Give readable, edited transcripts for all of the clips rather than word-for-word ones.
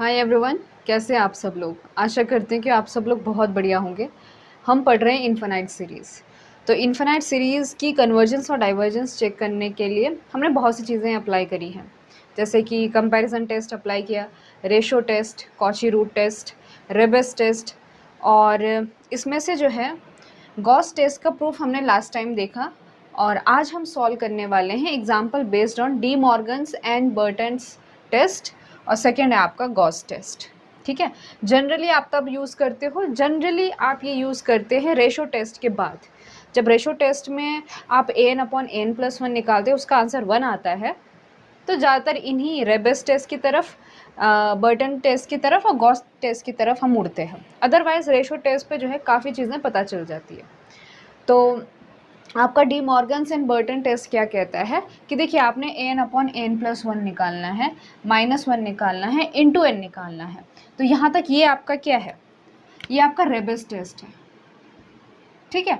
Hi everyone, कैसे हैं आप सब लोग। आशा करते हैं कि आप सब लोग बहुत बढ़िया होंगे। हम पढ़ रहे हैं इनफाइनाइट सीरीज़। तो इनफाइनाइट सीरीज़ की कन्वर्जेंस और डाइवर्जेंस चेक करने के लिए हमने बहुत सी चीज़ें अप्लाई करी हैं, जैसे कि कंपैरिजन टेस्ट अप्लाई किया, ratio test, Cauchy root test, Raabe's test, और इसमें से जो है गॉस टेस्ट का प्रूफ हमने लास्ट टाइम देखा। और आज हम सॉल्व करने वाले हैं example based on De Morgan's and Bertrand's test, और सेकेंड है आपका गॉस टेस्ट। ठीक है, जनरली आप तब यूज़ करते हो, जनरली आप ये यूज़ करते हैं रेशो टेस्ट के बाद। जब रेशो टेस्ट में आप an/n+1 निकालते हो, उसका आंसर 1 आता है, तो ज़्यादातर इन्हीं रेबस टेस्ट की तरफ, बर्टन टेस्ट की तरफ और गॉस टेस्ट की तरफ हम मुड़ते हैं। अदरवाइज़ रेशो टेस्ट पे जो है काफ़ी चीज़ें पता चल जाती है। तो आपका De Morgan's and Bertrand test क्या कहता है कि देखिए, आपने an/n+1 निकालना है, -1 निकालना है, इंटू n निकालना है। तो यहाँ तक ये आपका क्या है, ये आपका रेबस टेस्ट है। ठीक है,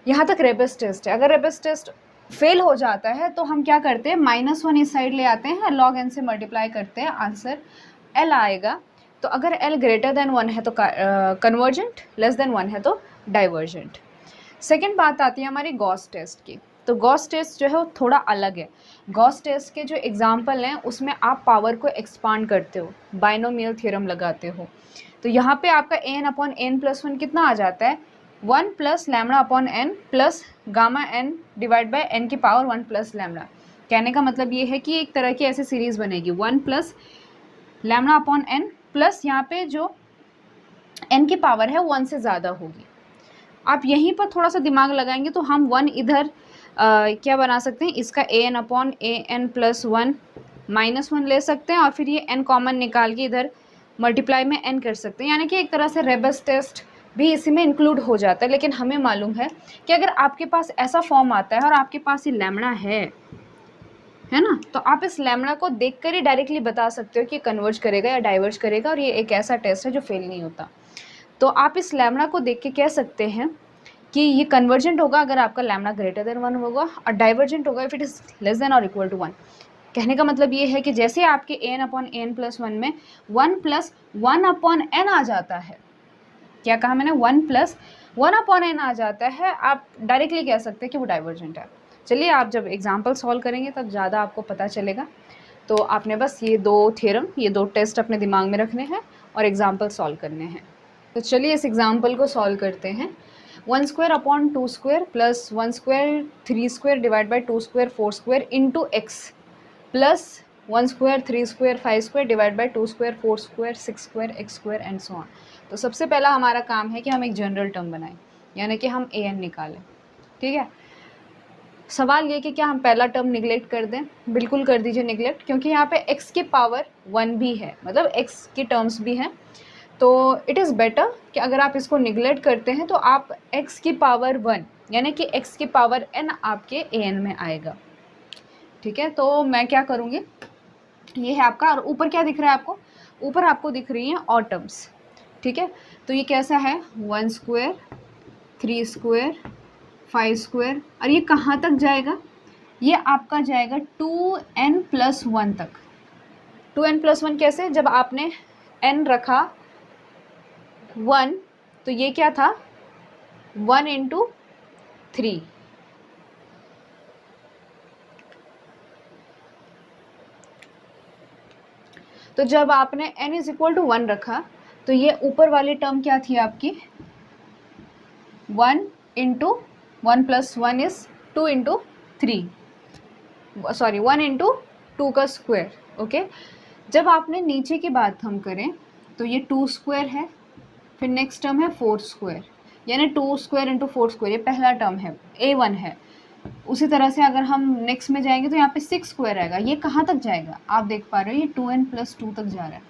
यहाँ तक रेबस टेस्ट है। अगर रेबस टेस्ट फेल हो जाता है तो हम क्या करते हैं, -1 इस साइड ले आते हैं, log n से मल्टीप्लाई करते हैं, आंसर l आएगा। तो अगर l ग्रेटर देन 1 है तो कन्वर्जेंट, लेस देन 1 है तो डाइवर्जेंट। सेकेंड बात आती है हमारी गॉस टेस्ट की। तो गॉस टेस्ट जो है वो थोड़ा अलग है। गॉस टेस्ट के जो एग्जाम्पल हैं उसमें आप पावर को एक्सपांड करते हो, बाइनोमियल थ्योरम लगाते हो। तो यहाँ पे आपका an/n+1 कितना आ जाता है, 1 + λ/n plus gamma n divide by n की पावर 1 + λ। कहने का मतलब ये है कि एक तरह की ऐसी सीरीज बनेगी 1 + λ/n प्लस यहाँ पे जो n की पावर है 1 से ज़्यादा होगी। आप यहीं पर थोड़ा सा दिमाग लगाएंगे तो हम 1 इधर क्या बना सकते हैं, इसका an/an+1 -1 ले सकते हैं, और फिर ये n कॉमन निकाल के इधर मल्टीप्लाई में n कर सकते हैं। यानी कि एक तरह से रेबस टेस्ट भी इसी में इंक्लूड हो जाता है। लेकिन हमें मालूम है कि अगर आपके पास ऐसा फॉर्म आता है और आपके पास ये लैम्डा है ना, तो आप इस लैम्डा को देखकर ही डायरेक्टली बता सकते हो कि कन्वर्ज करेगा या डाइवर्ज करेगा, और ये एक ऐसा टेस्ट है जो फेल नहीं होता। तो आप इस लैम्डा को देख के कह सकते हैं कि ये कन्वर्जेंट होगा अगर आपका लैम्डा ग्रेटर देन 1 होगा, और डाइवर्जेंट होगा if it is less than और इक्वल टू 1। कहने का मतलब ये है कि जैसे आपके an/n+1 में 1 + 1/n आ जाता है, क्या कहा मैंने, 1 + 1/n आ जाता है, आप डायरेक्टली कह सकते हैं कि वो डाइवर्जेंट है। चलिए, आप जब एग्जाम्पल सॉल्व करेंगे तब ज़्यादा आपको पता चलेगा। तो आपने बस ये दो टेस्ट अपने दिमाग में रखने हैं और एग्जाम्पल सॉल्व करने हैं। तो चलिए इस एग्जाम्पल को सॉल्व करते हैं। 1² / 2² plus 1² 3² divide by 2² 4² into x plus 1² 3² 5² divide by 2² 4² 6² x² and so on. तो सबसे पहला हमारा काम है कि हम एक जनरल टर्म बनाएं, यानी कि हम an निकालें। ठीक है, सवाल ये कि क्या हम पहला टर्म निगलेक्ट कर दें, बिल्कुल कर दीजिए निगलेक्ट, क्योंकि यहाँ पे x की पावर 1 भी है, मतलब x की टर्म्स भी हैं। तो इट इज़ बेटर कि अगर आप इसको निगलेक्ट करते हैं तो आप x की पावर 1 यानी कि x की पावर n आपके an में आएगा। ठीक है, तो मैं क्या करूँगी, ये है आपका, और ऊपर क्या दिख रहा है आपको, ऊपर आपको दिख रही हैं और टर्म्स। ठीक है, तो ये कैसा है, 1² 3² 5², और ये कहाँ तक जाएगा, ये आपका जाएगा 2n+1 तक। 2n+1 कैसे, जब आपने n रखा 1, तो ये क्या था 1 × 3। तो जब आपने n = 1 रखा तो ये ऊपर वाली टर्म क्या थी आपकी, 1 × 1 + 1 इज 2 × 3, सॉरी 1 × 2 का स्क्वायर। ओके, जब आपने नीचे की बात हम करें तो ये 2² है, फिर नेक्स्ट टर्म है 4², यानी 2² × 4², ये पहला टर्म है, a1 है। उसी तरह से अगर हम नेक्स्ट में जाएंगे तो यहाँ पे 6² आएगा। ये कहाँ तक जाएगा, आप देख पा रहे हो, ये 2n+2 तक जा रहा है।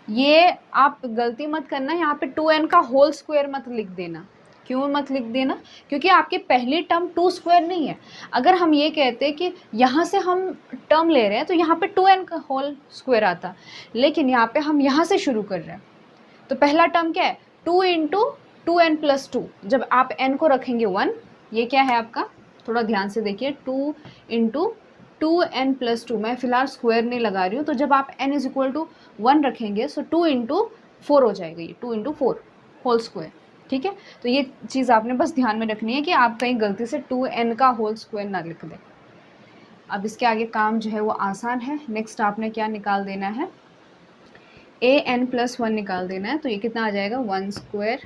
ये आप गलती मत करना, यहाँ पे 2n का होल स्क्वायर मत लिख देना। क्यों मत लिख देना, क्योंकि आपकी पहली टर्म 2² नहीं है। अगर हम ये कहते कि यहाँ से हम टर्म ले रहे हैं तो यहाँ पे 2n का होल स्क्वायर आता, लेकिन यहाँ पे हम यहाँ से शुरू कर रहे हैं। तो पहला टर्म क्या है, 2 × 2n+2। जब आप n को रखेंगे 1, ये क्या है आपका, थोड़ा ध्यान से देखिए, 2 × 2n+2, मैं फिलहाल स्क्वायर नहीं लगा रही हूँ, तो जब आप n इज इक्वल टू 1 रखेंगे सो 2 × 4 हो जाएगा, ये 2 × 4 होल स्क्वायर। ठीक है, तो ये चीज़ आपने बस ध्यान में रखनी है कि आप कहीं गलती से 2n का होल स्क्वायर ना लिख दें। अब इसके आगे काम जो है वो आसान है। नेक्स्ट आपने क्या निकाल देना है, an+1 निकाल देना है। तो ये कितना आ जाएगा, 1 स्क्वायर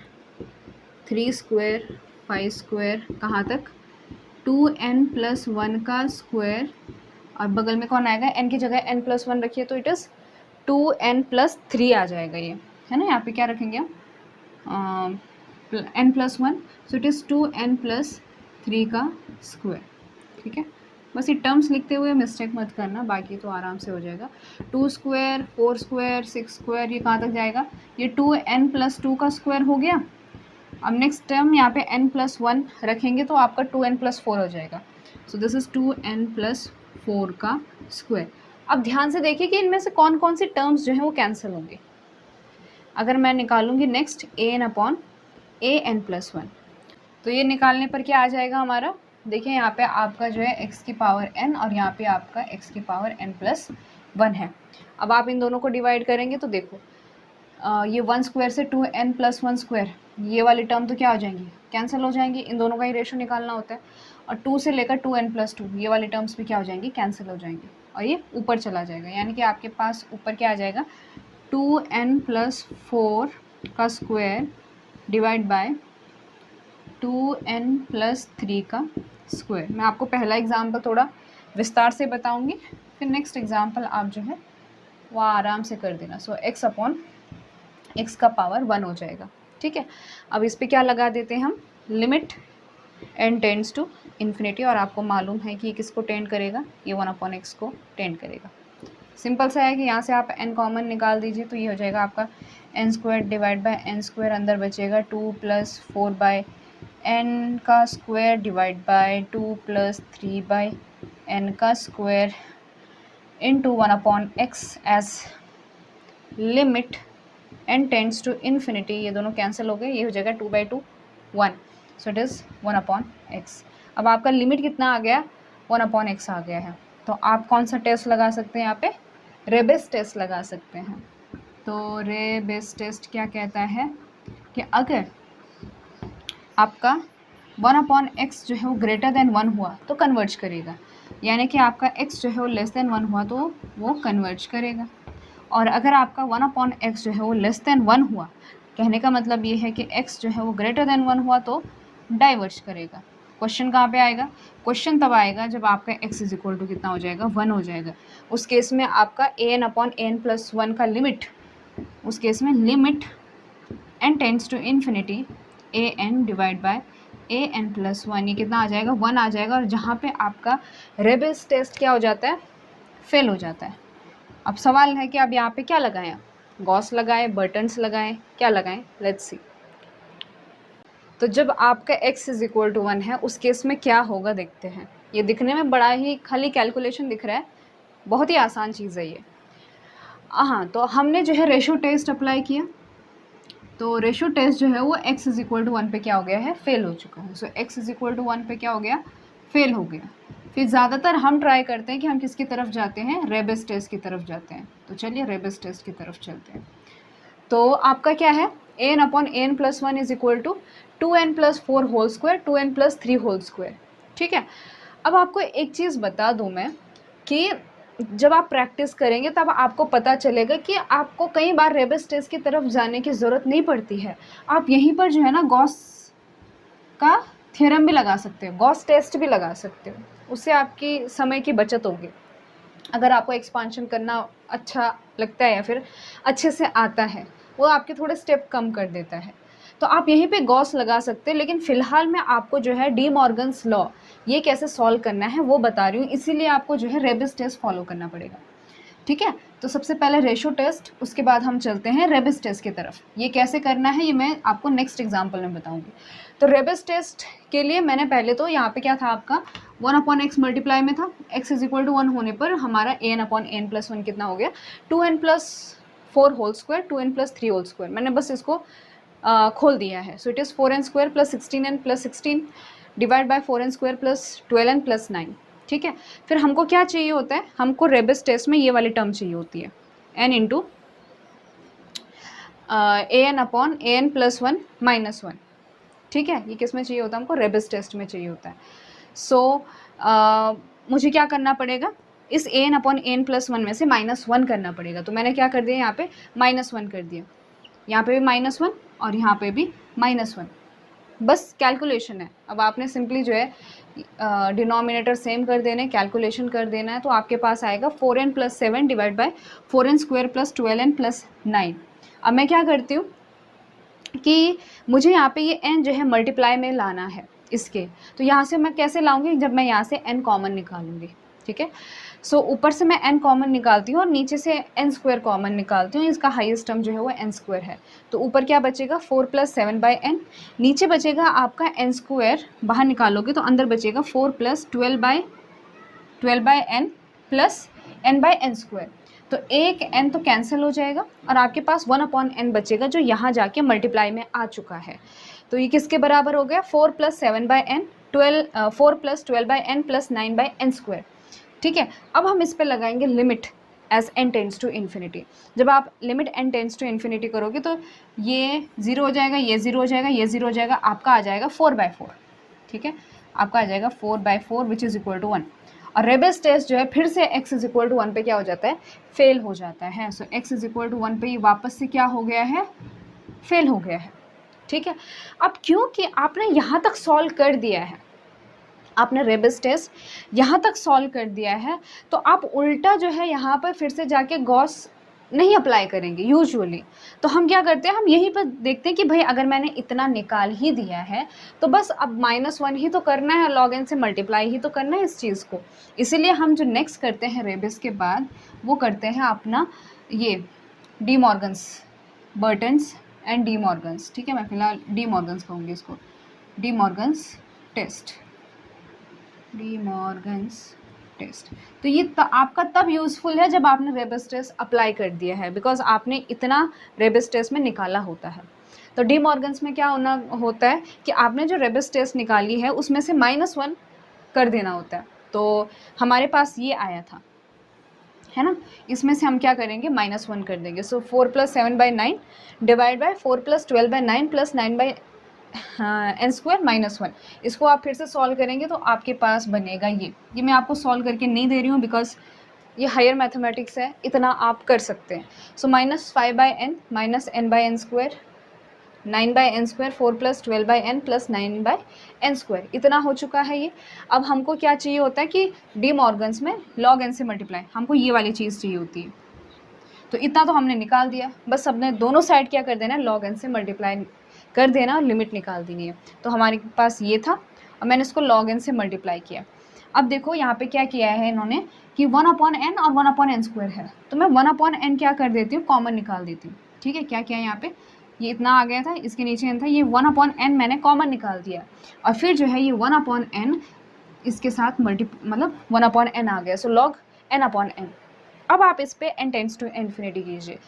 3 स्क्वायर 5 स्क्वायर, कहाँ तक, 2n+1 का स्क्वायर, और बगल में कौन आएगा, n की जगह n+1 रखिए तो इट इज़ 2n+3 आ जाएगा ये, है ना। यहाँ पे क्या रखेंगे हम, n+1, so it is 2n+3 का स्क्वायर। ठीक है, बस ये टर्म्स लिखते हुए मिस्टेक मत करना, बाकी तो आराम से हो जाएगा। 2 स्क्वायर 4 स्क्वायर 6 स्क्वायर, ये कहाँ तक जाएगा, ये 2n+2 का स्क्वायर हो गया। अब नेक्स्ट टर्म यहाँ पे n+1 रखेंगे तो आपका 2n+4 हो जाएगा। सो दिस इज़ 2n+4 का स्क्वायर। अब ध्यान से देखिए कि इनमें से कौन कौन सी टर्म्स जो हैं वो कैंसिल होंगे। अगर मैं निकालूंगी नेक्स्ट an+1, तो ये निकालने पर क्या आ जाएगा हमारा, देखिए यहाँ पे आपका जो है x की पावर n और यहाँ पे आपका x की पावर n+1 है। अब आप इन दोनों को डिवाइड करेंगे तो देखो ये 1 स्क्वायर से 2n+1 स्क्वायर, ये वाली टर्म तो क्या हो जाएंगी, कैंसिल हो जाएंगी। इन दोनों का ही रेशो निकालना होता है। और 2 से लेकर 2n+2, ये वाली टर्म्स भी क्या हो जाएंगी, कैंसिल हो जाएंगी, और ये ऊपर चला जाएगा। यानी कि आपके पास ऊपर क्या आ जाएगा, 2n+4 का स्क्वायर डिवाइड बाय 2n+3 का स्क्वायर। मैं आपको पहला एग्जाम्पल थोड़ा विस्तार से बताऊंगी, फिर नेक्स्ट एग्जाम्पल आप जो है वो आराम से कर देना। सो x का पावर 1 हो जाएगा। ठीक है, अब इस पे क्या लगा देते हैं हम, limit n tends to infinity, और आपको मालूम है कि किसको टेंड करेगा, ये 1/x को टेंड करेगा। सिंपल सा है कि यहाँ से आप n कॉमन निकाल दीजिए तो ये हो जाएगा आपका n² डिवाइड बाय n², अंदर बचेगा 2 + 4/n का स्क्वायर डिवाइड बाय 2 + 3/n का square into 1/x as limit n tends to infinity. ये दोनों कैंसिल हो गए, ये हो जाएगा 2/2 1, सो इट इज़ 1/x। अब आपका लिमिट कितना आ गया, 1/x आ गया है। तो आप कौन सा टेस्ट लगा सकते हैं यहाँ पे, रेबेस टेस्ट लगा सकते हैं। तो रेबेस टेस्ट क्या कहता है कि अगर आपका 1/x जो है वो ग्रेटर देन 1 हुआ तो कन्वर्ज करेगा, यानी कि आपका x जो है वो लेस देन 1 हुआ तो वो कन्वर्ज करेगा। और अगर आपका 1/x जो है वो लेस देन 1 हुआ, कहने का मतलब ये है कि x जो है वो ग्रेटर देन 1 हुआ तो डाइवर्ज करेगा। क्वेश्चन कहाँ पे आएगा, क्वेश्चन तब आएगा जब आपका x इज इक्वल टू कितना हो जाएगा, 1 हो जाएगा। उस केस में आपका an/n+1 का लिमिट, उस केस में limit n tends to infinity an divide by an+1, ये कितना आ जाएगा, 1 आ जाएगा। और जहाँ पे आपका रेबेस टेस्ट क्या हो जाता है, फेल हो जाता है। अब सवाल है कि अब यहाँ पे क्या लगाएं, गॉस लगाएं, बर्टन्स लगाएं, क्या लगाएं, लेट्स सी। तो जब आपका x इज इक्वल टू 1 है उस केस में क्या होगा देखते हैं। ये दिखने में बड़ा ही खाली कैलकुलेशन दिख रहा है, बहुत ही आसान चीज़ है ये। हाँ, तो हमने जो है रेशो टेस्ट अप्लाई किया, तो रेशो टेस्ट जो है वो x इज इक्वल टू 1 पे क्या हो गया है, फेल हो चुका है। सो x इज इक्वल टू 1 पे क्या हो गया, फेल हो गया। फिर ज़्यादातर हम ट्राई करते हैं कि हम किसकी तरफ जाते हैं, रेबेस टेस्ट की तरफ जाते हैं। तो चलिए रेबेस टेस्ट की तरफ चलते हैं। तो आपका क्या है, an/n+1 is equal to 2n+4 whole square 2n+3 whole square. ठीक है, अब आपको एक चीज़ बता दूं मैं कि जब आप प्रैक्टिस करेंगे तब आपको पता चलेगा कि आपको कई बार रेबेस टेस्ट की तरफ जाने की ज़रूरत नहीं पड़ती है। आप यहीं पर जो है ना गॉस का थ्योरम भी लगा सकते हो, गॉस टेस्ट भी लगा सकते हो, उससे आपकी समय की बचत होगी। अगर आपको एक्सपांशन करना अच्छा लगता है या फिर अच्छे से आता है, वो आपके थोड़े स्टेप कम कर देता है, तो आप यहीं पे गॉस लगा सकते हैं। लेकिन फ़िलहाल मैं आपको जो है डी मॉर्गन्स लॉ ये कैसे सॉल्व करना है वो बता रही हूँ, इसीलिए आपको जो है रेबेस टेस्ट फॉलो करना पड़ेगा। ठीक है, तो सबसे पहले रेशो टेस्ट, उसके बाद हम चलते हैं रेबेस टेस्ट की तरफ। ये कैसे करना है ये मैं आपको नेक्स्ट एग्जाम्पल में बताऊँगी। तो रेबेस टेस्ट के लिए मैंने पहले तो यहाँ पे क्या था आपका 1/x मल्टीप्लाई में था, x इज इक्वल टू 1 होने पर हमारा an/n+1 कितना हो गया, 2n+4 whole square 2n+3 whole square. मैंने बस इसको खोल दिया है। So it is 4n² + 16n + 16 divide by 4n² + 12n + 9। ठीक है। फिर हमको क्या चाहिए होता है, हमको रेबिस टेस्ट में ये वाली टर्म चाहिए होती है, n into an upon an plus 1 minus 1। ठीक है, ये किस में चाहिए होता है हमको, रेबिस टेस्ट में चाहिए होता है। सो मुझे क्या करना पड़ेगा, इस an अपॉन an प्लस 1 में से -1 करना पड़ेगा। तो मैंने क्या कर दिया, यहाँ पे -1 कर दिया, यहाँ पे भी -1 और यहाँ पे भी -1। बस कैलकुलेशन है। अब आपने सिंपली जो है डिनोमिनेटर सेम कर देने, कैलकुलेशन कर देना है, तो आपके पास आएगा 4n plus 7 divide by 4n square plus 12n plus 9। अब मैं क्या करती हूँ कि मुझे यहाँ पे ये n जो है मल्टीप्लाई में लाना है इसके, तो यहाँ से मैं कैसे लाऊंगी, जब मैं यहाँ से n कॉमन निकालूंगी। ठीक है, सो ऊपर से मैं n कॉमन निकालती हूँ और नीचे से n स्क्वायर कॉमन निकालती हूँ। इसका हाईएस्ट टर्म जो है वो n स्क्वायर है। तो ऊपर क्या बचेगा, 4 प्लस 7 बाई n, नीचे बचेगा आपका n स्क्वायर, बाहर निकालोगे तो अंदर बचेगा 4 plus 12 by n plus n by n square. तो एक n तो कैंसिल हो जाएगा और आपके पास 1 अपॉन n बचेगा, जो यहाँ जाके मल्टीप्लाई में आ चुका है। तो ये किसके बराबर हो गया, 4 plus 7 by n 4 plus 12 by n plus 9 by n square. ठीक है, अब हम इस पे लगाएंगे limit as n tends to infinity. जब आप limit n tends to infinity करोगे तो ये 0 हो जाएगा, ये 0 हो जाएगा, ये 0 हो जाएगा, आपका आ जाएगा 4/4। ठीक है, आपका आ जाएगा 4/4 विच इज़ इक्वल टू 1। और रेबेस टेस्ट जो है फिर से x इज इक्वल टू 1 पे क्या हो जाता है, फेल हो जाता है। सो x इज इक्वल टू 1 पे ये वापस से क्या हो गया है, फेल हो गया है। ठीक है, अब क्योंकि आपने यहाँ तक सॉल्व कर दिया है, आपने रेबेस टेस्ट यहाँ तक सॉल्व कर दिया है, तो आप उल्टा जो है यहाँ पर फिर से जाके गॉस नहीं अप्लाई करेंगे यूजुअली। तो हम क्या करते हैं, हम यहीं पर देखते हैं कि भाई अगर मैंने इतना निकाल ही दिया है तो बस अब -1 ही तो करना है, log n से मल्टीप्लाई ही तो करना है इस चीज़ को। इसीलिए हम जो नेक्स्ट करते हैं रेबेस के बाद, वो करते हैं अपना ये De Morgan's, Bertrand's and De Morgan's. ठीक है, मैं फिलहाल डी मॉर्गन्स कहूँगी इसको, De Morgan's test, De Morgan's test. तो ये आपका तब यूज़फुल है जब आपने रेबेस टेस्ट अप्लाई कर दिया है, बिकॉज आपने इतना रेबेस टेस्ट में निकाला होता है। तो डी मॉर्गन्स में क्या होता है कि आपने जो रेबेस टेस्ट निकाली है उसमें से -1 कर देना होता है। तो हमारे पास ये आया था, है ना, इसमें से हम क्या करेंगे, -1 कर देंगे। सो 4 plus 7 by 9 divide by 4 plus 12 by 9 plus 9 by n square -1। इसको आप फिर से सॉल्व करेंगे तो आपके पास बनेगा ये मैं आपको सॉल्व करके नहीं दे रही हूँ बिकॉज ये हायर मैथमेटिक्स है, इतना आप कर सकते हैं। सो -5 by n minus n by n square, 9 by n square, 4 plus 12 by n plus 9 by n square, इतना हो चुका है ये। अब हमको क्या चाहिए होता है कि डी मॉर्गन्स में log n से मल्टीप्लाई, हमको ये वाली चीज़ चाहिए होती है। तो इतना तो हमने निकाल दिया, बस हमने दोनों साइड क्या कर देना है, log n से मल्टीप्लाई कर देना और लिमिट निकाल देनी है। तो हमारे पास ये था और मैंने इसको log n से मल्टीप्लाई किया। अब देखो यहाँ पे क्या किया है इन्होंने कि 1 अपॉन n और 1 अपॉन n स्क्वायर है, तो मैं 1 अपॉन n क्या कर देती हूँ, कॉमन निकाल देती हूँ। ठीक है, क्या किया यहाँ पे, ये इतना आ गया था, इसके नीचे n था, ये 1 अपॉन n मैंने कॉमन निकाल दिया और फिर जो है ये 1 अपॉन n इसके साथ मतलब 1 अपॉन n आ गया। सो log n अपॉन n। अब आप इस पे n टेंड्स टू इन्फिनिटी कीजिए।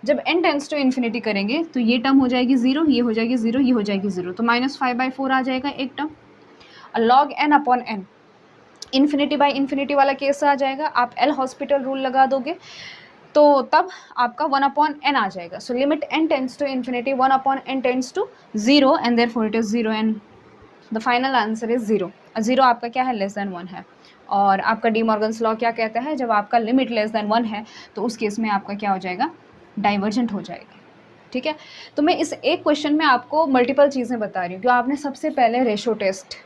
जब n टेंड्स टू इन्फिनिटी करेंगे तो ये टर्म हो जाएगी 0, ये हो जाएगी 0, ये हो जाएगी 0, तो -5/4 आ जाएगा एक टर्म। और log n upon n infinity by infinity वाला केस आ जाएगा, आप एल हॉस्पिटल रूल लगा दोगे तो तब आपका 1 अपॉन n आ जाएगा। So limit n tends to infinity 1 upon n tends to 0 and therefore it is 0 and the final answer is 0। 0 आपका क्या है, लेस देन 1 है। और आपका डी मॉर्गन्स लॉ क्या कहता है, जब आपका लिमिट लेस देन 1 है तो उस केस में आपका क्या हो जाएगा, डाइवर्जेंट हो जाएगा। ठीक है, तो मैं इस एक क्वेश्चन में आपको मल्टीपल चीज़ें बता रही हूँ। जो आपने सबसे पहले रेशो टेस्ट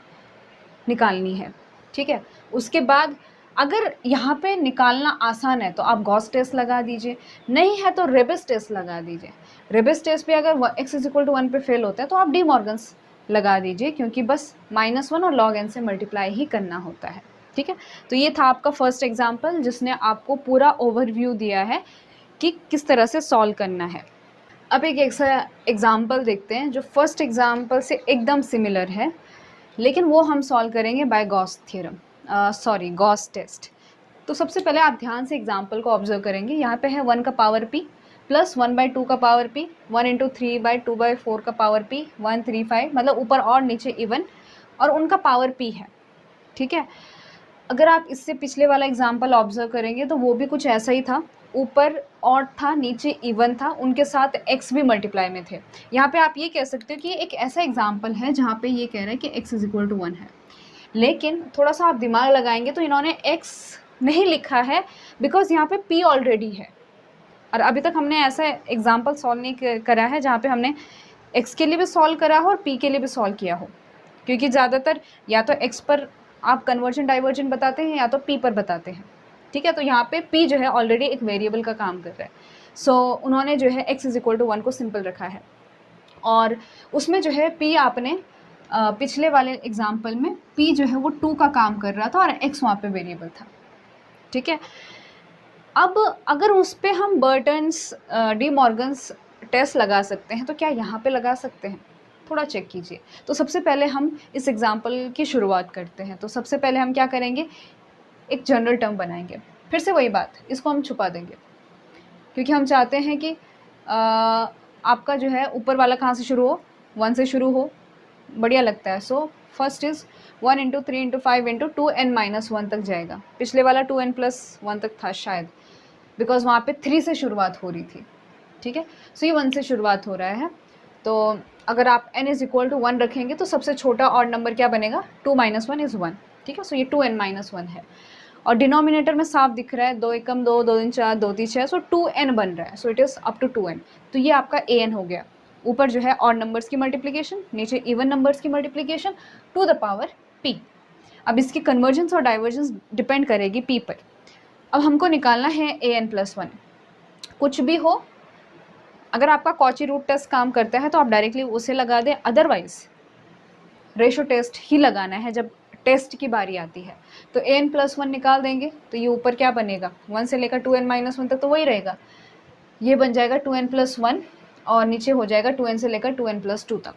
निकालनी है, ठीक है, उसके बाद अगर यहाँ पे निकालना आसान है तो आप गॉस टेस्ट लगा दीजिए, नहीं है तो रेबेस टेस्ट लगा दीजिए। रेबेस टेस्ट पे अगर x इज इक्वल टू 1 पे फेल होता है तो आप डी मॉर्गन्स लगा दीजिए, क्योंकि बस -1 और log n से मल्टीप्लाई ही करना होता है। ठीक है, तो ये था आपका फर्स्ट एग्जाम्पल जिसने आपको पूरा ओवरव्यू दिया है कि किस तरह से सॉल्व करना है। अब एक एग्जाम्पल देखते हैं जो फर्स्ट एग्जाम्पल से एकदम सिमिलर है, लेकिन वो हम सॉल्व करेंगे by Gauss theorem, Gauss test. तो सबसे पहले आप ध्यान से एग्जाम्पल को ऑब्जर्व करेंगे। यहाँ पे है 1 का पावर p प्लस 1/2 का पावर p, 1 इंटू 3/2/4 का पावर p, 1 3 5, मतलब ऊपर और नीचे इवन, और उनका पावर p है। ठीक है, अगर आप इससे पिछले वाला एग्जाम्पल ऑब्जर्व करेंगे तो वो भी कुछ ऐसा ही था, ऊपर ऑड था, नीचे इवन था, उनके साथ एक्स भी मल्टीप्लाई में थे। यहाँ पे आप ये कह सकते हो कि एक ऐसा एग्जाम्पल है जहाँ पे ये कह रहा है कि x इज इक्वल टू 1 है, लेकिन थोड़ा सा आप दिमाग लगाएंगे तो इन्होंने x नहीं लिखा है बिकॉज यहाँ पे p ऑलरेडी है, और अभी तक हमने ऐसा एग्जाम्पल सॉल्व नहीं करा है जहाँ पे हमने x के लिए भी सॉल्व करा हो और p के लिए भी सॉल्व किया हो, क्योंकि ज़्यादातर या तो x पर आप कन्वर्जन डाइवर्जन बताते हैं या तो p पर बताते हैं, ठीक है। तो यहाँ पे p जो है ऑलरेडी एक वेरिएबल का काम कर रहा है, सो उन्होंने जो है x इज इक्वल टू 1 को सिंपल रखा है, और उसमें जो है p आपने पिछले वाले एग्जाम्पल में p जो है वो 2 का काम कर रहा था और x वहाँ पे वेरिएबल था, ठीक है। अब अगर उस पर हम बर्टन्स डी मॉर्गन्स टेस्ट लगा सकते हैं तो क्या यहाँ पे लगा सकते हैं, थोड़ा चेक कीजिए। तो सबसे पहले हम इस एग्जाम्पल की शुरुआत करते हैं। तो सबसे पहले हम क्या करेंगे, एक जनरल टर्म बनाएंगे, फिर से वही बात, इसको हम छुपा देंगे क्योंकि हम चाहते हैं कि आपका जो है ऊपर वाला कहाँ से शुरू हो, 1 से शुरू हो, बढ़िया लगता है। So first is 1 into 3 into 5 into 2n-1 तक जाएगा, पिछले वाला 2n+1 तक था शायद, बिकॉज वहाँ पे 3 से शुरुआत हो रही थी, ठीक है। सो ये 1 से शुरुआत हो रहा है, तो अगर आप n इज इक्वल टू 1 रखेंगे तो सबसे छोटा ऑड नंबर क्या बनेगा, 2-1 इज़ 1, ठीक है। सो ये 2n-1 है, और डिनोमिनेटर में साफ दिख रहा है 2 एकम 2, 2 दूनी 4, 2 तीन 6, सो 2n बन रहा है, so it is up to 2n। तो ये आपका an हो गया, ऊपर जो है ऑड नंबर्स की मल्टीप्लिकेशन, नीचे इवन नंबर्स की multiplication to the power p। अब इसकी कन्वर्जेंस और डाइवर्जेंस डिपेंड करेगी p पर। अब हमको निकालना है an+1, कुछ भी हो, अगर आपका कॉची रूट टेस्ट काम करता है तो आप डायरेक्टली उसे लगा दें, अदरवाइज रेशो टेस्ट ही लगाना है जब टेस्ट की बारी आती है। तो an+1 निकाल देंगे तो ये ऊपर क्या बनेगा, 1 से लेकर 2n-1 तक तो वही रहेगा, ये बन जाएगा 2n+1, और नीचे हो जाएगा 2n से लेकर 2n+2 तक।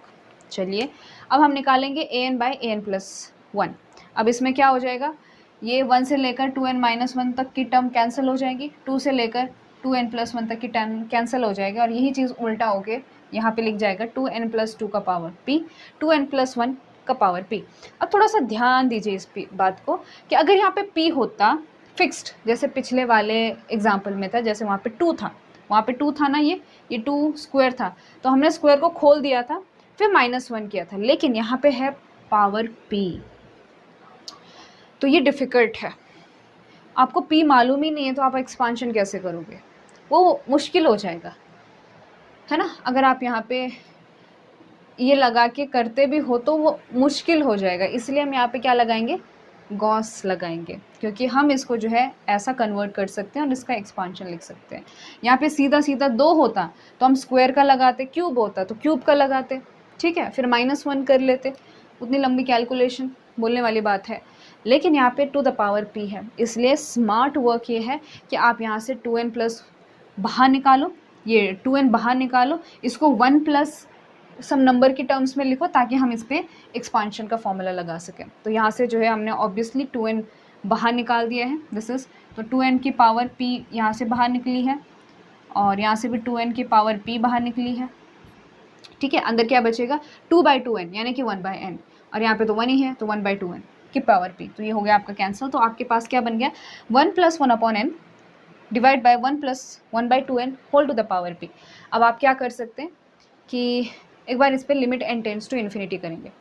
चलिए अब हम निकालेंगे an/an+1। अब इसमें क्या हो जाएगा, ये 1 से लेकर 2n-1 तक की टर्म कैंसिल हो जाएगी, 2 से लेकर 2n+1 तक की टर्म कैंसिल हो जाएगा, और यही चीज़ उल्टा होके यहाँ पे लिख जाएगा 2n+2 का पावर p, 2n+1 का पावर p। अब थोड़ा सा ध्यान दीजिए इस बात को कि अगर यहाँ पे p होता फिक्स्ड, जैसे पिछले वाले एग्जाम्पल में था, जैसे वहाँ पे 2 था, वहाँ पे 2 था ना, ये 2 स्क्वायर था, तो हमने स्क्वायर को खोल दिया था फिर -1 किया था, लेकिन यहाँ पे है पावर p, तो ये डिफ़िकल्ट है। आपको p मालूम ही नहीं है तो आप एक्सपांशन कैसे करोगे, वो मुश्किल हो जाएगा, है ना। अगर आप यहाँ पे ये लगा के करते भी हो तो वो मुश्किल हो जाएगा, इसलिए हम यहाँ पे क्या लगाएंगे, गॉस लगाएंगे, क्योंकि हम इसको जो है ऐसा कन्वर्ट कर सकते हैं और इसका एक्सपांशन लिख सकते हैं। यहाँ पे सीधा सीधा 2 होता तो हम स्क्वायर का लगाते, क्यूब होता तो क्यूब का लगाते, ठीक है, फिर -1 कर लेते, उतनी लंबी कैलकुलेशन बोलने वाली बात है। लेकिन यहाँ पे टू द पावर p है, इसलिए स्मार्ट वर्क ये है कि आप यहाँ से 2n+ बाहर निकालो, ये 2n बाहर निकालो, इसको 1+ सम नंबर की टर्म्स में लिखो ताकि हम इस पर एक्सपांशन का फॉर्मूला लगा सकें। तो यहाँ से जो है हमने ऑब्वियसली 2n बाहर निकाल दिया है, दिस इज़, तो 2n की पावर p यहाँ से बाहर निकली है, और यहाँ से भी 2n की पावर p बाहर निकली है, ठीक है। अंदर क्या बचेगा, 2/2n यानी कि 1/n, और यहाँ पे तो 1 ही है तो 1/2n की पावर p, तो ये हो गया आपका कैंसिल। तो आपके पास क्या बन गया, 1+1/n divide by 1+1/2n whole to the power p। अब आप क्या कर सकते हैं कि एक बार इस पर limit n tends to infinity करेंगे,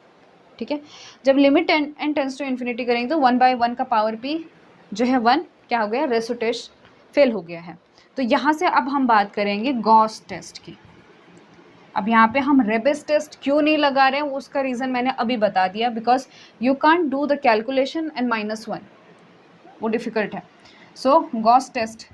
ठीक है। जब limit n tends to infinity करेंगे तो 1/1 का पावर p जो है 1 क्या हो गया, रेशो टेस्ट फेल हो गया है। तो यहाँ से अब हम बात करेंगे गॉस टेस्ट की। अब यहाँ पे हम रेबेस टेस्ट क्यों नहीं लगा रहे हैं, उसका रीज़न मैंने अभी बता दिया, because you can't do the calculation and -1, वो डिफ़िकल्ट है। सो गॉस टेस्ट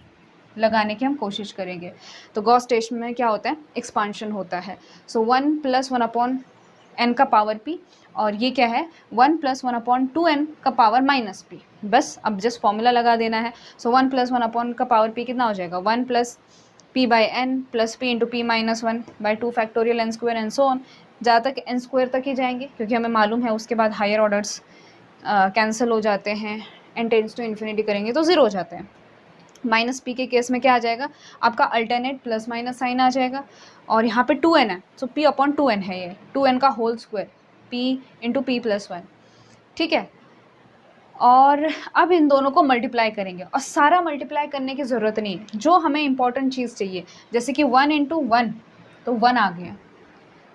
लगाने की हम कोशिश करेंगे। तो गॉस टेस्ट में क्या होता है, एक्सपांशन होता है। सो 1+1/n का पावर p, और ये क्या है 1+1/2n का पावर -p, बस अब जस्ट फॉर्मूला लगा देना है। सो 1+1/n का पावर p कितना हो जाएगा, 1+p/n + p × p-1/2 factorial n² and so on, जहाँ तक n² तक ही जाएंगे, क्योंकि हमें मालूम है उसके बाद हायर ऑर्डर्स कैंसिल हो जाते हैं, n टेंड्स टू इन्फिनिटी करेंगे तो 0 हो जाते हैं। -p के केस में क्या आ जाएगा, आपका अल्टरनेट प्लस माइनस साइन आ जाएगा, और यहाँ पे 2n है, सो p/2n है, ये 2n का होल स्क्वायर, p × p + 1, ठीक है। और अब इन दोनों को मल्टीप्लाई करेंगे, और सारा मल्टीप्लाई करने की ज़रूरत नहीं है, जो हमें इंपॉर्टेंट चीज़ चाहिए, जैसे कि 1 इंटू 1 तो 1 आ गया,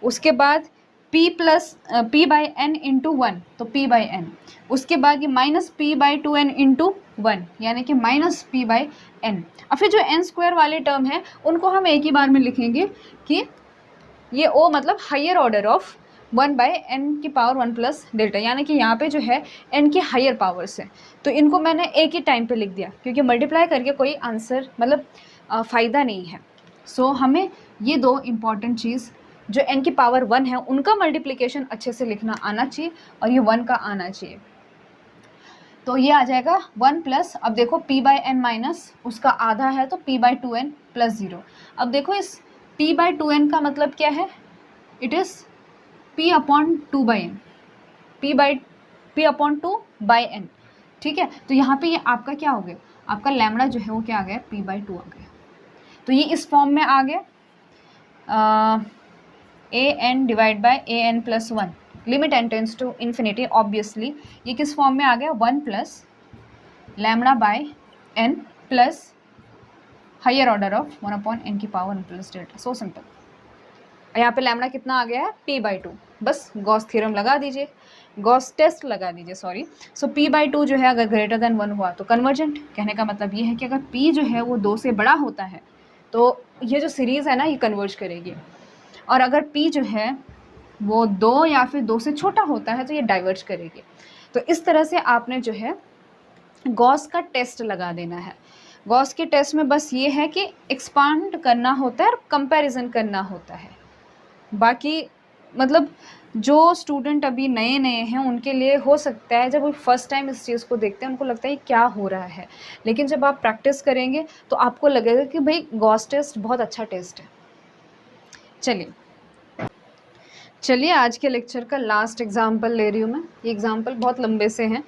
उसके बाद p plus p by n into 1 तो p बाई एन, उसके बाद ये minus p by 2n into 1 यानी कि माइनस p बाई एन। और फिर जो n स्क्वायर वाले टर्म है उनको हम एक ही बार में लिखेंगे कि ये o मतलब higher order of 1 by n की पावर 1 प्लस डेल्टा, यानी कि यहाँ पे जो है n की हायर पावर्स है, तो इनको मैंने एक ही टाइम पे लिख दिया, क्योंकि मल्टीप्लाई करके कोई आंसर मतलब फ़ायदा नहीं है। सो हमें ये दो इम्पॉर्टेंट चीज़ जो n की पावर 1 है उनका मल्टीप्लिकेशन अच्छे से लिखना आना चाहिए, और ये 1 का आना चाहिए। तो ये आ जाएगा 1 प्लस, अब देखो p बाई एन माइनस उसका आधा है तो p बाई 2n प्लस 0। अब देखो इस p बाई 2n का मतलब क्या है, it is p upon 2 by n, p upon 2 by n, ठीक है। तो यहाँ पे ये आपका क्या हो गया, आपका लैम्बडा जो है वो क्या आ गया, p बाई 2 आ गया। तो ये इस फॉर्म में आ गया a n divide by a n plus 1, limit n tends to infinity, obviously ये किस फॉर्म में आ गया, 1 plus lambda by n plus higher order of 1 upon n की power 1 plus delta. So simple. यहाँ पे लैम्बडा कितना आ गया है, p बाई 2, बस गॉस थ्योरम लगा दीजिए, गॉस टेस्ट लगा दीजिए, सॉरी। सो p बाई 2 जो है अगर ग्रेटर देन 1 हुआ तो कन्वर्जेंट। कहने का मतलब ये है कि अगर p जो है वो 2 से बड़ा होता है तो ये जो सीरीज़ है ना ये कन्वर्ज करेगी, और अगर p जो है वो 2 या फिर 2 से छोटा होता है तो ये डाइवर्ज करेगी। तो इस तरह से आपने जो है गॉस का टेस्ट लगा देना है। गॉस के टेस्ट में बस ये है कि एक्सपांड करना होता है और कंपैरिजन करना होता है। बाकी मतलब जो स्टूडेंट अभी नए नए हैं उनके लिए हो सकता है जब वो फर्स्ट टाइम इस चीज़ को देखते हैं उनको लगता है क्या हो रहा है, लेकिन जब आप प्रैक्टिस करेंगे तो आपको लगेगा कि भाई गॉस टेस्ट बहुत अच्छा टेस्ट है। चलिए आज के लेक्चर का लास्ट एग्जाम्पल ले रही हूँ मैं। ये एग्जाम्पल बहुत लंबे से हैं,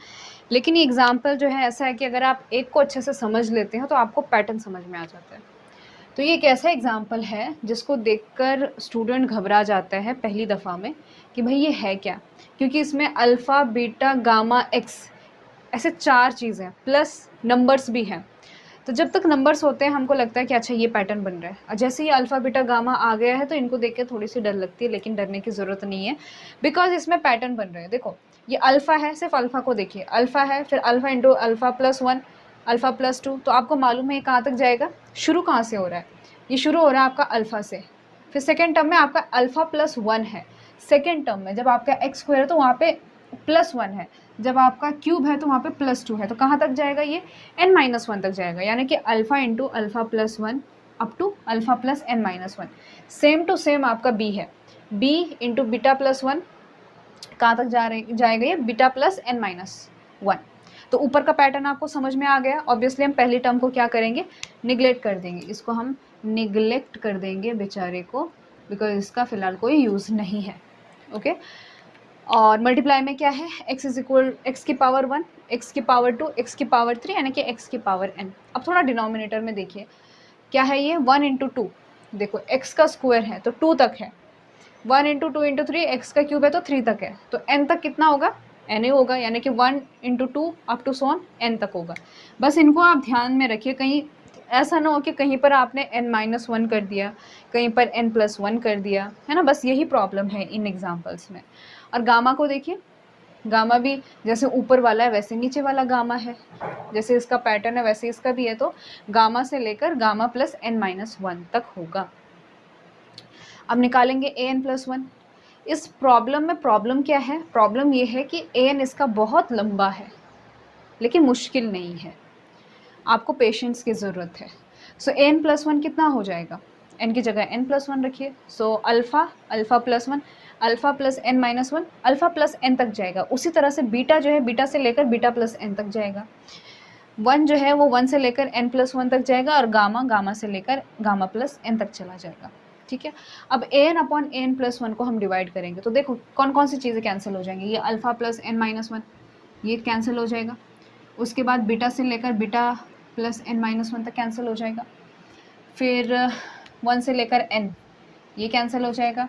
लेकिन ये एग्जाम्पल जो है ऐसा है कि अगर आप एक को अच्छे से समझ लेते हैं तो आपको पैटर्न समझ में आ जाता है। तो ये एक ऐसा एग्जाम्पल है जिसको देखकर स्टूडेंट घबरा जाता है पहली दफ़ा में कि भाई ये है क्या, क्योंकि इसमें अल्फ़ा बीटा गामा एक्स ऐसे 4 चीज़ें प्लस नंबर्स भी हैं। तो जब तक नंबर्स होते हैं हमको लगता है कि अच्छा ये पैटर्न बन रहा है, और जैसे ही अल्फ़ा बीटा गामा आ गया है तो इनको देख के थोड़ी सी डर लगती है, लेकिन डरने की ज़रूरत नहीं है, बिकॉज इसमें पैटर्न बन रहे हैं। देखो ये अल्फ़ा है, सिर्फ अल्फ़ा को देखिए, अल्फ़ा है, फिर alpha into alpha plus 1, alpha plus 2, तो आपको मालूम है ये कहाँ तक जाएगा, शुरू कहाँ से हो रहा है, ये शुरू हो रहा है आपका अल्फ़ा से। फिर सेकेंड टर्म में आपका अल्फ़ा प्लस 1 है, सेकेंड टर्म में जब आपका एक्स स्क्वायर है तो वहाँ पे प्लस 1 है, जब आपका क्यूब है तो वहाँ पे प्लस 2 है, तो कहाँ तक जाएगा ये n-1 तक जाएगा, यानी कि alpha into alpha plus 1 up to alpha plus n-1। Same to same आपका b है, b इंटू बीटा प्लस 1 कहाँ तक जाएगा ये बीटा प्लस n-1। तो ऊपर का पैटर्न आपको समझ में आ गया। ऑब्वियसली हम पहली टर्म को क्या करेंगे, निगलेक्ट कर देंगे, इसको हम निगलेक्ट कर देंगे बेचारे को, बिकॉज इसका फ़िलहाल कोई यूज़ नहीं है। ओके और मल्टीप्लाई में क्या है, x इज इक्वल एक्स की पावर 1, x की पावर 2, x की पावर 3, यानी कि x की पावर n। अब थोड़ा डिनोमिनेटर में देखिए क्या है ये 1 इंटू 2, देखो x का स्क्वायर है तो 2 तक है, 1 इंटू 2 इंटू 3, एक्स का क्यूब है तो 3 तक है, तो n तक कितना होगा, n ही होगा, यानी कि 1 इंटू 2 अप टू सोन n तक होगा। बस इनको आप ध्यान में रखिए, कहीं ऐसा ना हो कि कहीं पर आपने n-1 कर दिया, कहीं पर n+1 कर दिया, है ना, बस यही प्रॉब्लम है इन एग्जाम्पल्स में। और गामा को देखिए, गामा भी जैसे ऊपर वाला है वैसे नीचे वाला गामा है, जैसे इसका पैटर्न है वैसे इसका भी है, तो गामा से लेकर गामा प्लस n-1 तक होगा। अब निकालेंगे an+1। इस प्रॉब्लम में प्रॉब्लम क्या है, प्रॉब्लम ये है कि an इसका बहुत लंबा है लेकिन मुश्किल नहीं है, आपको पेशेंस की ज़रूरत है। सो n+1 कितना हो जाएगा, n की जगह n+1 रखिए, सो alpha plus 1, alpha plus n-1, alpha plus n तक जाएगा। उसी तरह से बीटा जो है बीटा से लेकर बीटा प्लस n तक जाएगा, 1 जो है वो 1 से लेकर n+1 तक जाएगा, और गामा से लेकर गामा प्लस n तक चला जाएगा। ठीक है, अब an अपॉन an+1 को हम डिवाइड करेंगे तो देखो कौन कौन सी चीज़ें कैंसिल हो जाएंगी, ये अल्फ़ा प्लस n-1 ये कैंसिल हो जाएगा, उसके बाद बीटा से लेकर बीटा प्लस n-1 तक कैंसिल हो जाएगा, फिर 1 से लेकर n ये कैंसिल हो जाएगा,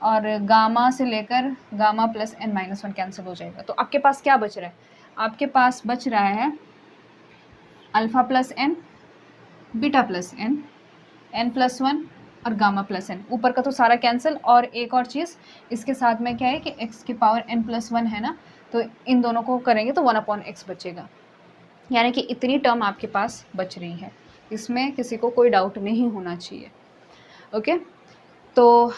और गामा से लेकर गामा प्लस n-1 कैंसिल हो जाएगा। तो आपके पास क्या बच रहा है, आपके पास बच रहा है alpha plus n, beta plus n, n plus one और गामा प्लस एन। ऊपर का तो सारा कैंसिल, और एक और चीज़ इसके साथ में क्या है कि एक्स की पावर एन प्लस वन है ना, तो इन दोनों को करेंगे तो 1/x बचेगा, यानी कि इतनी टर्म आपके पास बच रही है। इसमें किसी को कोई डाउट नहीं होना चाहिए। ओके, तो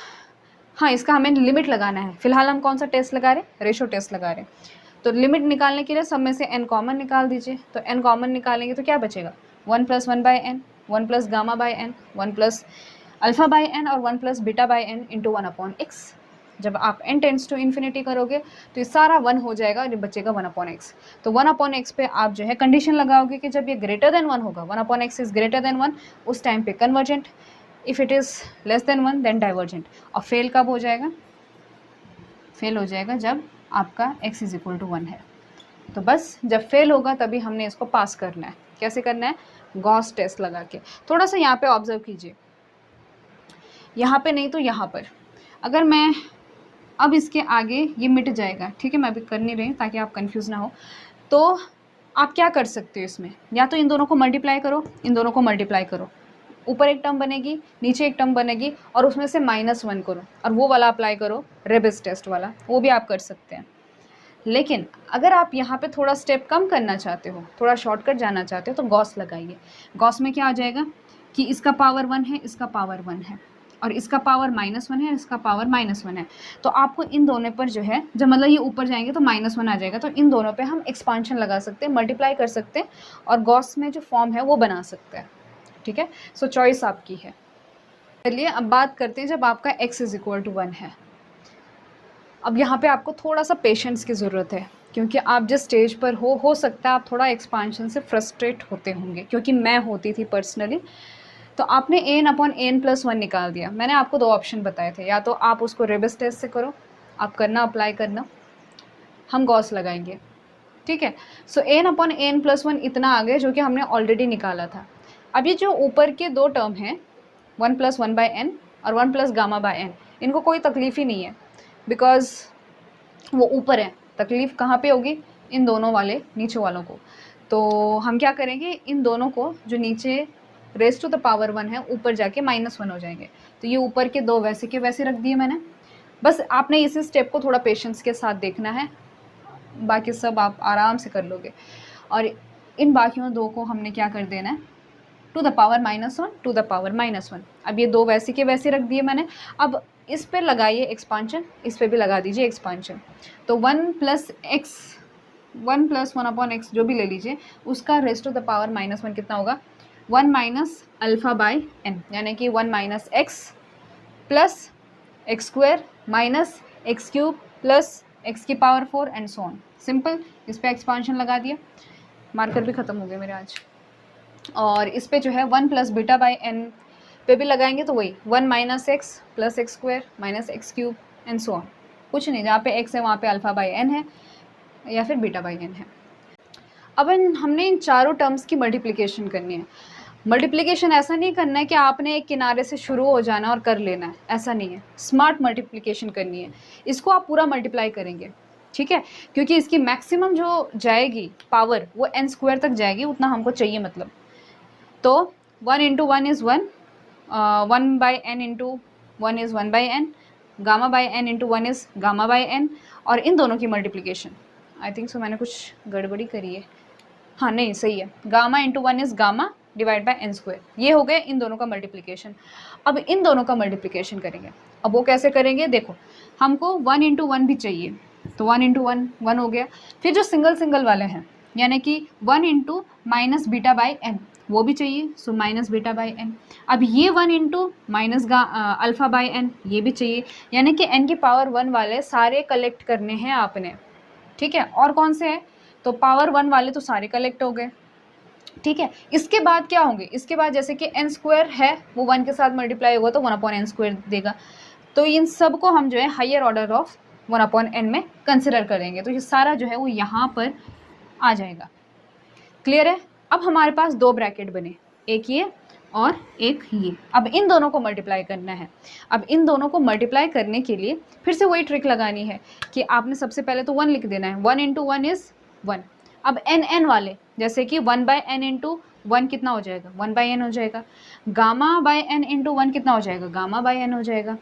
हाँ, इसका हमें लिमिट लगाना है। फिलहाल हम कौन सा टेस्ट लगा रहे हैं? रेशो टेस्ट लगा रहे हैं। तो लिमिट निकालने के लिए सब में से n कॉमन निकाल दीजिए। तो n कॉमन निकालेंगे तो क्या बचेगा? 1 + 1/n, 1 + गामा/n, 1 + अल्फ़ा/n और 1 + बीटा/n इंटू 1/x। जब आप n टेंड्स टू इन्फिनिटी करोगे तो ये सारा 1 हो जाएगा और ये बचेगा 1/x। तो 1/x पे आप जो है कंडीशन लगाओगे कि जब ये ग्रेटर देन 1 होगा, 1/x इज़ ग्रेटर देन 1, उस टाइम पे convergent, if it is less than 1 then divergent. और फेल कब हो जाएगा? फेल हो जाएगा जब आपका x इज़ इक्वल टू 1 है। तो बस जब फेल होगा तभी हमने इसको पास करना है। कैसे करना है? गॉस टेस्ट लगा के। थोड़ा सा यहाँ पे ऑब्जर्व कीजिए, यहाँ पे नहीं तो यहाँ पर। अगर मैं अब इसके आगे ये मिट जाएगा, ठीक है, मैं अभी कर नहीं रही ताकि आप कंफ्यूज ना हो। तो आप क्या कर सकते हो इसमें, या तो इन दोनों को मल्टीप्लाई करो, इन दोनों को मल्टीप्लाई करो, ऊपर एक टर्म बनेगी, नीचे एक टर्म बनेगी, और उसमें से -1 करो और वो वाला अप्लाई करो, रेबिस टेस्ट वाला, वो भी आप कर सकते हैं। लेकिन अगर आप यहाँ पे थोड़ा स्टेप कम करना चाहते हो, थोड़ा शॉर्टकट जाना चाहते हो, तो गॉस लगाइए। गॉस में क्या आ जाएगा कि इसका पावर 1 है, इसका पावर 1 है, और इसका पावर -1 है, इसका पावर -1 है। तो आपको इन दोनों पर जो है, जब मतलब ये ऊपर जाएंगे तो -1 आ जाएगा, तो इन दोनों पे हम एक्सपांशन लगा सकते हैं, मल्टीप्लाई कर सकते हैं, और गॉस में जो फॉर्म है वो बना सकते हैं। ठीक है, सो चॉइस आपकी है। चलिए अब बात करते हैं जब आपका x इज़ इक्वल टू 1 है। अब यहाँ पे आपको थोड़ा सा पेशेंस की ज़रूरत है, क्योंकि आप जिस स्टेज पर हो सकता है आप थोड़ा एक्सपांशन से फ्रस्ट्रेट होते होंगे, क्योंकि मैं होती थी पर्सनली। तो आपने n/n+1 निकाल दिया। मैंने आपको 2 ऑप्शन बताए थे, या तो आप उसको रेबिस टेस्ट से करो, आप करना अप्लाई करना, हम गॉस लगाएंगे। ठीक है, सो n/n+1 इतना आ गया जो कि हमने ऑलरेडी निकाला था। अब ये जो ऊपर के 2 टर्म हैं, 1 + 1/n और 1 + गामा/n, इनको कोई तकलीफ़ ही नहीं है, बिकॉज़ वो ऊपर है। तकलीफ़ कहाँ पे होगी? इन दोनों वाले नीचे वालों को। तो हम क्या करेंगे, इन दोनों को जो नीचे रेज़ टू द पावर 1 है, ऊपर जाके -1 हो जाएंगे। तो ये ऊपर के 2 वैसे के वैसे रख दिए मैंने। बस आपने इसी स्टेप को थोड़ा पेशेंस के साथ देखना है, बाकी सब आप आराम से कर लोगे। और इन बाकियों 2 को हमने क्या कर देना है, to the power -1 to the power -1। अब ये 2 वैसे के वैसे रख दिए मैंने। अब इस पे लगाइए एक्सपांशन, इस पे भी लगा दीजिए एक्सपांशन। तो 1 + x, 1 + 1/x जो भी ले लीजिए, उसका रेज़ टू द पावर -1 कितना होगा? 1 - अल्फ़ा/n, यानी कि 1 - x plus x² minus x³ plus x⁴ and so on. Simple, इस पे एक्सपांशन लगा दिया। मार्कर भी ख़त्म हो गए मेरे आज। और इस पे जो है 1 + बीटा/n पे भी लगाएंगे तो वही 1 - x plus x² minus x³ and so on. कुछ नहीं, जहाँ पे x है वहाँ पे अल्फ़ा/n है या फिर बीटा/n है। अब हमने इन चारों टर्म्स की मल्टीप्लिकेशन करनी है। मल्टीप्लिकेशन ऐसा नहीं करना है कि आपने एक किनारे से शुरू हो जाना और कर लेना है, ऐसा नहीं है। स्मार्ट मल्टीप्लिकेशन करनी है। इसको आप पूरा मल्टीप्लाई करेंगे, ठीक है, क्योंकि इसकी मैक्सिमम जो जाएगी पावर वो n² तक जाएगी, उतना हमको चाहिए मतलब। तो 1 × 1 इज़ 1, 1/n × 1 इज़ 1/n, गामा/n × 1 इज़ गामा/n, और इन दोनों की मल्टीप्लिकेशन, आई थिंक सो मैंने कुछ गड़बड़ी करी है, हाँ नहीं सही है, गामा × 1 इज़ गामा /n²। ये हो गए इन दोनों का मल्टीप्लिकेशन। अब इन दोनों का मल्टीप्लिकेशन करेंगे। अब वो कैसे करेंगे? देखो, हमको 1 × 1 भी चाहिए, तो 1 × 1 1 हो गया। फिर जो सिंगल सिंगल वाले हैं, यानी कि 1 × -बीटा/n वो भी चाहिए, सो -बीटा/n। अब ये 1 × -अल्फ़ा/n ये भी चाहिए, यानी कि n की पावर 1 वाले सारे कलेक्ट करने हैं आपने, ठीक है। और कौन से हैं? तो पावर 1 वाले तो सारे कलेक्ट हो गए, ठीक है। इसके बाद क्या होंगे? इसके बाद जैसे कि n² है, वो 1 के साथ मल्टीप्लाई होगा तो 1/n² देगा। तो इन सब को हम जो है हायर ऑर्डर ऑफ 1/n में कंसिडर करेंगे, तो ये सारा जो है वो यहाँ पर आ जाएगा। क्लियर है? अब हमारे पास 2 ब्रैकेट बने, एक ये और एक ये। अब इन दोनों को मल्टीप्लाई करना है। अब इन दोनों को मल्टीप्लाई करने के लिए फिर से वही ट्रिक लगानी है कि आपने सबसे पहले तो 1 लिख देना है। 1 × 1 इज़ 1, अब एन वाले जैसे कि 1/n इंटू 1 कितना हो जाएगा, 1/n हो जाएगा। गामा बाय एन इंटू 1 कितना हो जाएगा, गामा बाय एन हो जाएगा।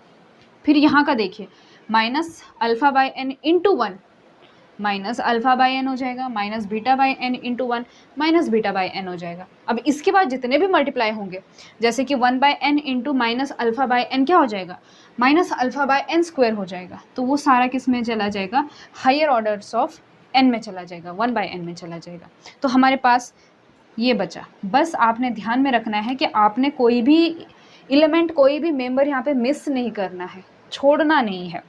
फिर यहाँ का देखिए minus alpha by n into 1 minus alpha by n हो जाएगा, minus beta by n into 1 minus beta by n हो जाएगा। अब इसके बाद जितने भी मल्टीप्लाई होंगे जैसे कि 1/n into minus alpha by n क्या हो जाएगा, minus alpha by n square हो जाएगा। तो वो सारा किस में चला जाएगा, हायर ऑर्डर्स ऑफ एन में चला जाएगा, 1/n में चला जाएगा। तो हमारे पास ये बचा। बस आपने ध्यान में रखना है कि आपने कोई भी एलिमेंट, कोई भी मेंबर यहाँ पे मिस नहीं करना है, छोड़ना नहीं है,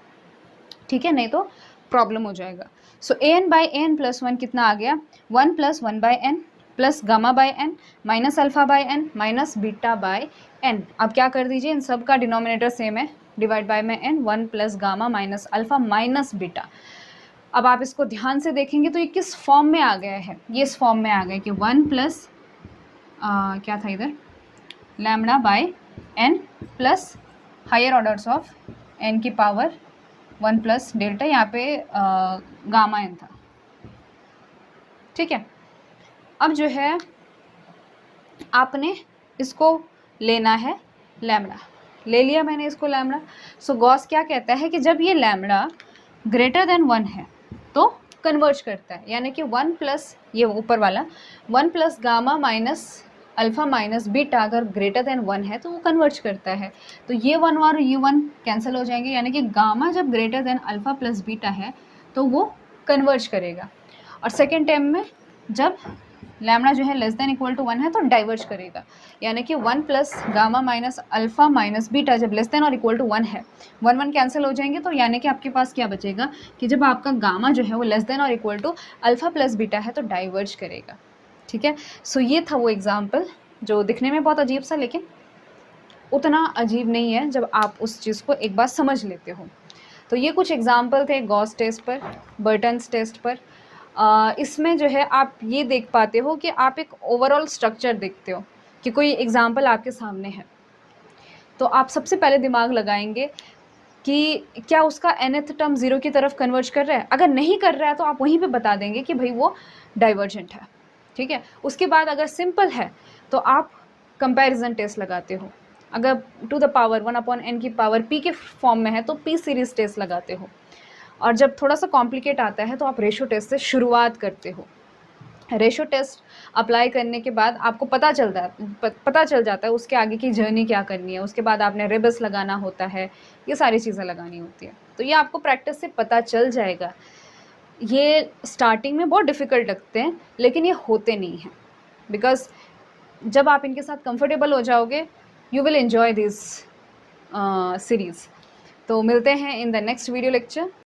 ठीक है, नहीं तो प्रॉब्लम हो जाएगा। सो an/n प्लस 1 कितना आ गया, 1 plus 1/n plus gamma by n minus alpha by n minus beta by n. अब क्या कर दीजिए, इन सब का डिनोमिनेटर सेम है, डिवाइड बाय में n, 1 plus gamma minus alpha minus beta. अब आप इसको ध्यान से देखेंगे तो ये किस फॉर्म में आ गया है, ये इस फॉर्म में आ गया कि 1 प्लस क्या था इधर, lambda by n plus higher orders of n की पावर 1 प्लस डेल्टा, यहाँ पे गामा एन था, ठीक है। अब जो है आपने इसको लेना है लैम्डा, ले लिया मैंने इसको लैम्डा। सो गॉस क्या कहता है कि जब ये लैम्डा ग्रेटर देन 1 है तो कन्वर्ज करता है, यानी कि 1 प्लस ये ऊपर वाला 1 plus gamma minus alpha minus beta अगर ग्रेटर देन 1 है तो वो कन्वर्ज करता है। तो ये 1 और ये 1 कैंसिल हो जाएंगे, यानी कि गामा जब greater than alpha plus beta है तो वो कन्वर्ज करेगा। और सेकेंड टर्म में जब लैम्डा जो है लेस देन इक्वल टू 1 है तो डाइवर्ज करेगा, यानी कि 1 plus gamma minus alpha minus beta जब लेस देन और इक्वल टू 1 है, 1 कैंसिल हो जाएंगे। तो यानी कि आपके पास क्या बचेगा कि जब आपका गामा जो है वो लेस देन और equal to alpha plus beta है तो डाइवर्ज करेगा, ठीक है। सो ये था वो एग्जाम्पल जो दिखने में बहुत अजीब सा, लेकिन उतना अजीब नहीं है जब आप उस चीज़ को एक बार समझ लेते हो। तो ये कुछ एग्जाम्पल थे गॉस टेस्ट पर, बर्टन्स टेस्ट पर। इसमें जो है आप ये देख पाते हो कि आप एक ओवरऑल स्ट्रक्चर देखते हो कि कोई एग्जाम्पल आपके सामने है तो आप सबसे पहले दिमाग लगाएंगे कि क्या उसका nth टर्म 0 की तरफ कन्वर्ज कर रहा है। अगर नहीं कर रहा है तो आप वहीं पे बता देंगे कि भाई वो डाइवर्जेंट है, ठीक है। उसके बाद अगर सिंपल है तो आप कंपैरिजन टेस्ट लगाते हो, अगर टू द पावर 1/n की पावर p के फॉर्म में है तो p सीरीज टेस्ट लगाते हो, और जब थोड़ा सा कॉम्प्लिकेट आता है तो आप रेशो टेस्ट से शुरुआत करते हो। रेशो टेस्ट अप्लाई करने के बाद आपको पता चल जाता है उसके आगे की जर्नी क्या करनी है। उसके बाद आपने रिबस लगाना होता है, ये सारी चीज़ें लगानी होती है, तो ये आपको प्रैक्टिस से पता चल जाएगा। ये स्टार्टिंग में बहुत डिफ़िकल्ट लगते हैं लेकिन ये होते नहीं हैं, बिकॉज जब आप इनके साथ कंफर्टेबल हो जाओगे you will enjoy this series. तो मिलते हैं in the next video lecture.